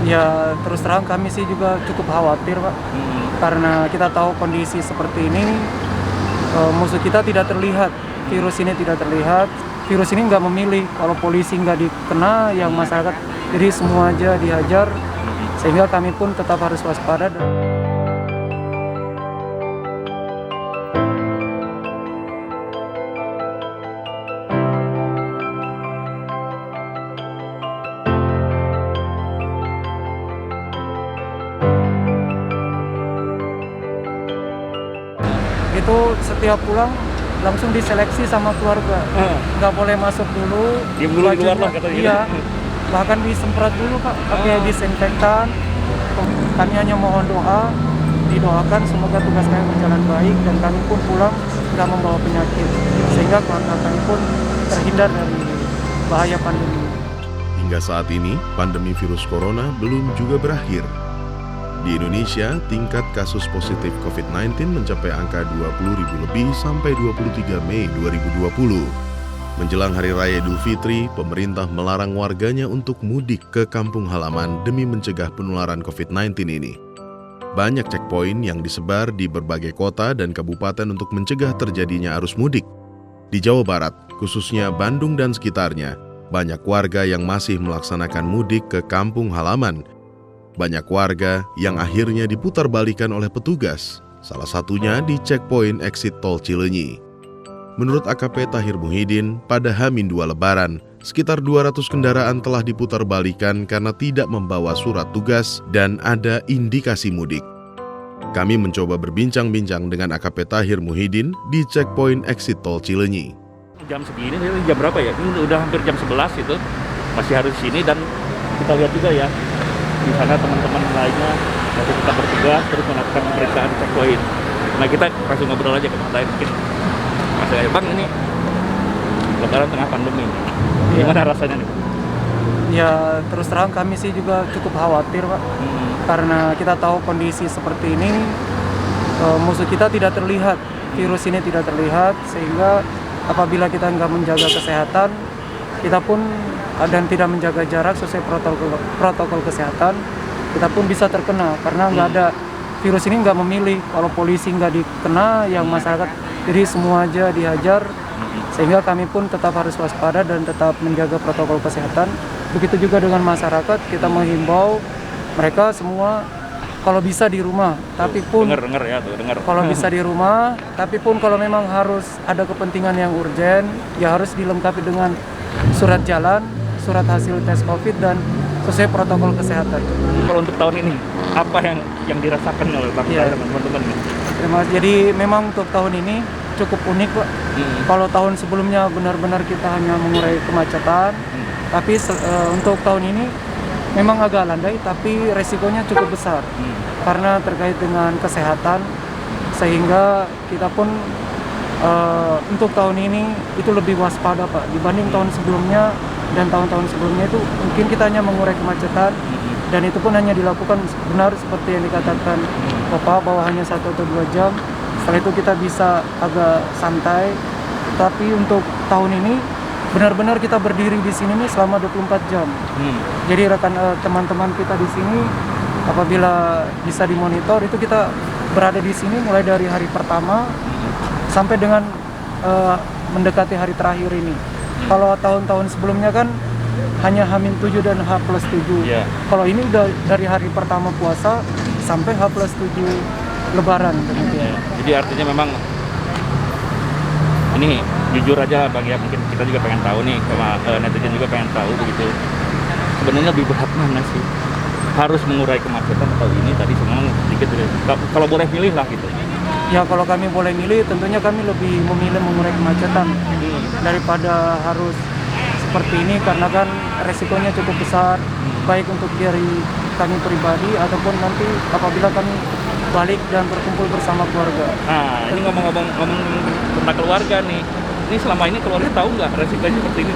Ya terus terang kami sih juga cukup khawatir Pak, karena kita tahu kondisi seperti ini, musuh kita tidak terlihat, virus ini tidak terlihat, virus ini nggak memilih, kalau polisi nggak dikena, yang masyarakat, jadi semua aja dihajar, sehingga kami pun tetap harus waspada. Itu setiap pulang langsung diseleksi sama keluarga, nggak boleh masuk dulu, diem dulu di luar lah katanya. Iya, bahkan disemprot dulu Pak, pakai disinfektan. Kami hanya mohon doa, didoakan semoga tugas kami berjalan baik dan kami pun pulang nggak membawa penyakit, sehingga keluarga kami pun terhindar dari bahaya pandemi. Hingga saat ini, pandemi virus corona belum juga berakhir. Di Indonesia, tingkat kasus positif COVID-19 mencapai angka 20.000 lebih sampai 23 Mei 2020. Menjelang Hari Raya Idul Fitri, pemerintah melarang warganya untuk mudik ke kampung halaman demi mencegah penularan COVID-19 ini. Banyak checkpoint yang disebar di berbagai kota dan kabupaten untuk mencegah terjadinya arus mudik. Di Jawa Barat, khususnya Bandung dan sekitarnya, banyak warga yang masih melaksanakan mudik ke kampung halaman. Banyak warga yang akhirnya diputarbalikan oleh petugas, salah satunya di checkpoint exit tol Cileunyi. Menurut AKP Tahir Muhyiddin, pada H-2 Lebaran, sekitar 200 kendaraan telah diputarbalikan karena tidak membawa surat tugas dan ada indikasi mudik. Kami mencoba berbincang-bincang dengan AKP Tahir Muhyiddin di checkpoint exit tol Cileunyi. Jam segini, jam berapa ya? Ini udah hampir jam 11 itu, masih harus di sini dan kita lihat juga ya, di sana teman-teman lainnya masih tetap bertugas terus melakukan pemeriksaan checkpoint. Nah kita langsung ngobrol aja ke Mas mungkin Mas Ayu, Bang, ini Lebaran tengah pandemi, gimana rasanya nih? Ya terus terang kami sih juga cukup khawatir Pak, karena kita tahu kondisi seperti ini, musuh kita tidak terlihat, virus ini tidak terlihat, sehingga apabila kita nggak menjaga kesehatan, kita pun dan tidak menjaga jarak sesuai protokol kesehatan, kita pun bisa terkena karena nggak ada, virus ini nggak memilih, kalau polisi nggak dikena, yang masyarakat, jadi semua aja dihajar, sehingga kami pun tetap harus waspada dan tetap menjaga protokol kesehatan. Begitu juga dengan masyarakat, kita menghimbau mereka semua kalau bisa di rumah, tapi pun dengar. Kalau bisa di rumah, tapi pun kalau memang harus ada kepentingan yang urgen, ya harus dilengkapi dengan surat jalan, surat hasil tes COVID dan sesuai protokol kesehatan. Kalau untuk tahun ini, apa yang dirasakan oleh Bang dan teman-teman? Jadi memang untuk tahun ini cukup unik Pak. Kalau tahun sebelumnya benar-benar kita hanya mengurai kemacetan, tapi untuk tahun ini memang agak landai, tapi resikonya cukup besar karena terkait dengan kesehatan, sehingga kita pun untuk tahun ini itu lebih waspada Pak dibanding tahun sebelumnya dan tahun-tahun sebelumnya. Itu mungkin kita hanya mengurai kemacetan dan itu pun hanya dilakukan benar seperti yang dikatakan Bapak bahwa hanya 1 atau 2 jam. Setelah itu kita bisa agak santai. Tapi untuk tahun ini benar-benar kita berdiri di sini nih selama 24 jam. Jadi rekan teman-teman kita di sini apabila bisa dimonitor, itu kita berada di sini mulai dari hari pertama sampai dengan mendekati hari terakhir ini. Kalau tahun-tahun sebelumnya kan hanya H-7 dan H+7. Kalau ini udah dari hari pertama puasa sampai H+7 Lebaran. Jadi artinya memang ini jujur aja Bang ya, mungkin kita juga pengen tahu nih, sama netizen juga pengen tahu begitu. Sebenarnya lebih berat mana sih? Harus mengurai kemacetan atau ini tadi semua sedikit kalau boleh pilih lah gitu. Ya kalau kami boleh milih, tentunya kami lebih memilih mengurai kemacetan daripada harus seperti ini, karena kan resikonya cukup besar, baik untuk dari kami pribadi ataupun nanti apabila kami balik dan berkumpul bersama keluarga. Nah ini ngomong-ngomong tentang keluarga nih, ini selama ini keluarga tahu nggak resikonya seperti ini?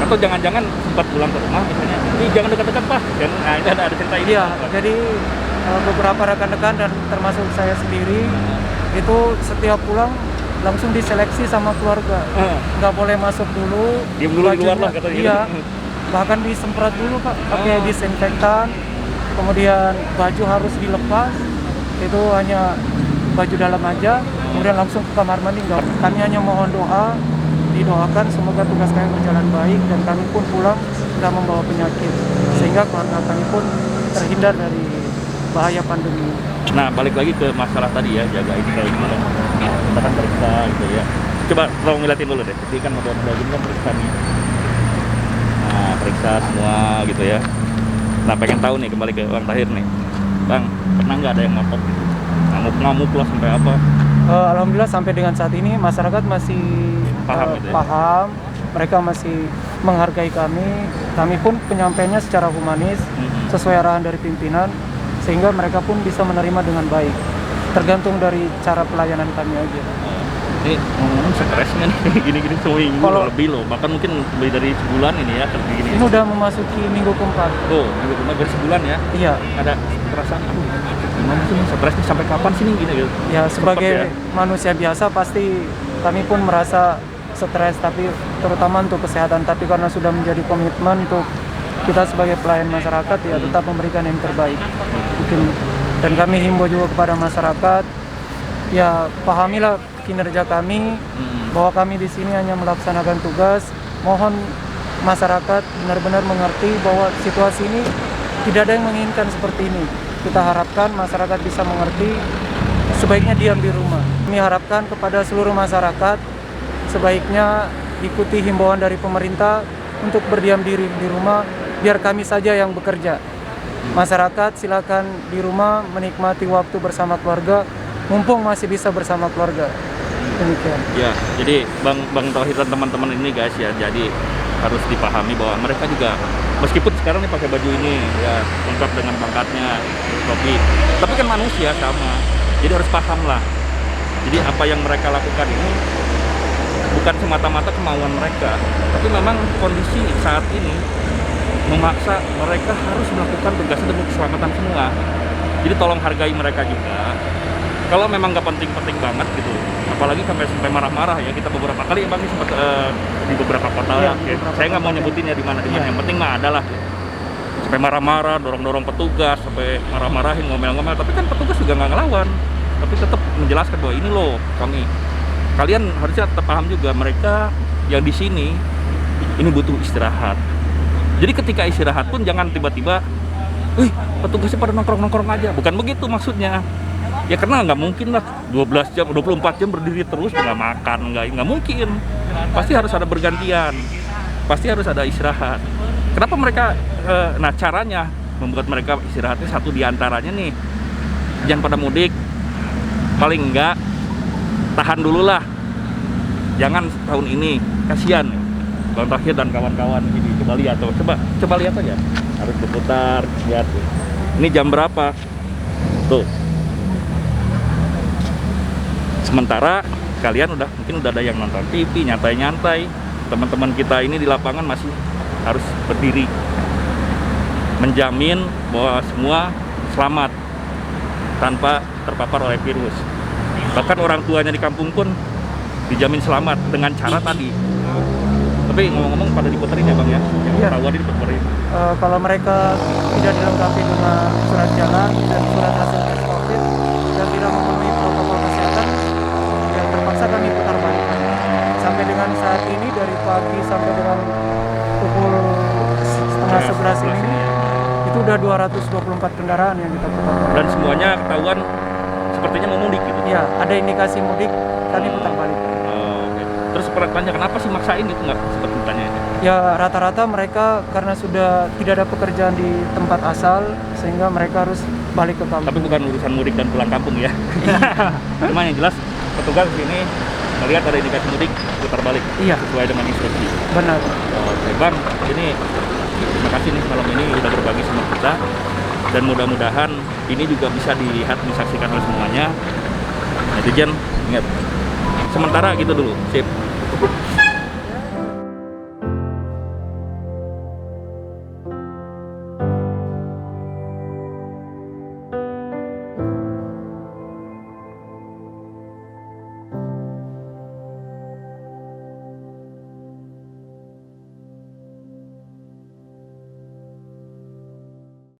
Atau jangan-jangan sempat pulang ke rumah misalnya, ini jangan dekat-dekat Pak, nah ini ada cerita ini. Iya, jadi beberapa rekan-rekan dan termasuk saya sendiri itu setiap pulang langsung diseleksi sama keluarga, nggak boleh masuk dulu, diem dulu di luar lah katanya. Iya, bahkan disemprot dulu Pak, pakai disinfektan. kemudian baju harus dilepas, itu hanya baju dalam aja, kemudian langsung ke kamar mandi. Enggak. Kami hanya mohon doa, didoakan semoga tugas kami berjalan baik dan kami pun pulang tidak membawa penyakit, sehingga keluarga kami pun terhindar dari bahaya pandemi. Nah, balik lagi ke masalah tadi ya, jaga ini kayak gimana. Kita kan periksa gitu ya. Coba tolong ngeliatin dulu deh, jadi kan model-model gini kan periksa nih. Nah, periksa semua gitu ya. Nah, pengen tahu nih, kembali ke Bang Tahir nih. Bang, pernah nggak ada yang ngotot gitu? Ngamuk-ngamuk lah sampai apa? Alhamdulillah sampai dengan saat ini masyarakat masih Paham gitu ya? paham, mereka masih menghargai kami. Kami pun penyampaiannya secara humanis, sesuai arahan dari pimpinan, sehingga mereka pun bisa menerima dengan baik. Tergantung dari cara pelayanan kami aja. Ini ngomong-ngomong stresnya nih, gini-gini seminggu lebih loh, bahkan mungkin lebih dari sebulan ini ya, kerja gini. Ini udah memasuki minggu keempat. Tuh, minggu keempat dari sebulan ya? Iya. Ada perasaan, aduh, gimana sih nih, stres nih, sampai kapan sih nih gini gitu? Ya, sebagai ya? manusia biasa pasti kami pun merasa stres, tapi terutama untuk kesehatan. Tapi karena sudah menjadi komitmen untuk kita sebagai pelayan masyarakat, ya tetap memberikan yang terbaik. Mungkin. Dan kami himbau juga kepada masyarakat, ya pahamilah kinerja kami, bahwa kami di sini hanya melaksanakan tugas. Mohon masyarakat benar-benar mengerti bahwa situasi ini tidak ada yang menginginkan seperti ini. Kita harapkan masyarakat bisa mengerti, sebaiknya diam di rumah. Kami harapkan kepada seluruh masyarakat, sebaiknya ikuti himbauan dari pemerintah untuk berdiam diri di rumah, biar kami saja yang bekerja. Masyarakat silakan di rumah menikmati waktu bersama keluarga, mumpung masih bisa bersama keluarga. Demikian. Ya, jadi Bang Tauhid dan teman-teman ini guys ya, jadi harus dipahami bahwa mereka juga meskipun sekarang nih pakai baju ini ya lengkap dengan pangkatnya, topi, tapi kan manusia sama. Jadi harus paham lah. Jadi apa yang mereka lakukan ini bukan semata-mata kemauan mereka, tapi memang kondisi saat ini memaksa mereka harus melakukan tugasnya demi keselamatan semua. Jadi tolong hargai mereka juga. Kalau memang nggak penting-penting banget gitu, apalagi sampai marah-marah ya, kita beberapa kali ya Bang sempat di beberapa kota ya, saya nggak mau nyebutin ya di mana, yang penting mah adalah sampai marah-marah, dorong-dorong petugas, sampai marah-marahin, ngomel-ngomel, tapi kan petugas juga nggak ngelawan, tapi tetap menjelaskan bahwa ini loh kalian harusnya tetap paham juga, mereka yang di sini ini butuh istirahat. Jadi ketika istirahat pun jangan tiba-tiba, petugasnya pada nongkrong-nongkrong aja, bukan begitu maksudnya. Ya karena nggak mungkin lah 12 jam, 24 jam berdiri terus nggak makan, nggak mungkin. Pasti harus ada bergantian, pasti harus ada istirahat. Kenapa mereka, nah caranya membuat mereka istirahatnya satu diantaranya nih, jangan pada mudik, paling enggak tahan dulu lah, jangan tahun ini, kasihan Bang Tahir dan kawan-kawan ini. Coba lihat tuh, coba lihat aja, harus diputar, lihat tuh. Ini jam berapa tuh. Sementara kalian mungkin udah ada yang nonton TV, nyantai-nyantai. Teman-teman kita ini di lapangan masih harus berdiri, menjamin bahwa semua selamat tanpa terpapar oleh virus. Bahkan orang tuanya di kampung pun dijamin selamat dengan cara tadi. Tapi ngomong-ngomong pada diputerin ya Bang ya? Yang ketahuan diputerin. Kalau mereka tidak dilengkapi dengan surat jalan dan surat hasil tes COVID dan tidak memenuhi protokol kesehatan, ya terpaksa kami putar balik. Sampai dengan saat ini dari pagi sampai dengan pukul 10:30 ini itu udah 224 kendaraan yang kita putar balik. Dan semuanya ketahuan sepertinya mau mudik gitu? Ya, ada indikasi mudik, kami putar balik. Okay. Terus tanya kenapa sih maksain itu, nggak sempat ditanya? Ya rata-rata mereka karena sudah tidak ada pekerjaan di tempat asal, sehingga mereka harus balik ke kampung. Tapi bukan urusan mudik dan pulang kampung ya. Cuma yang jelas petugas sini melihat ada indikasi mudik, putar balik. Iya. Sesuai dengan instruksi. Benar. Oke Bang, ini terima kasih nih malam ini udah berbagi sama kita, dan mudah-mudahan ini juga bisa dilihat, disaksikan oleh semuanya. Netizen, ingat, sementara gitu dulu, sip.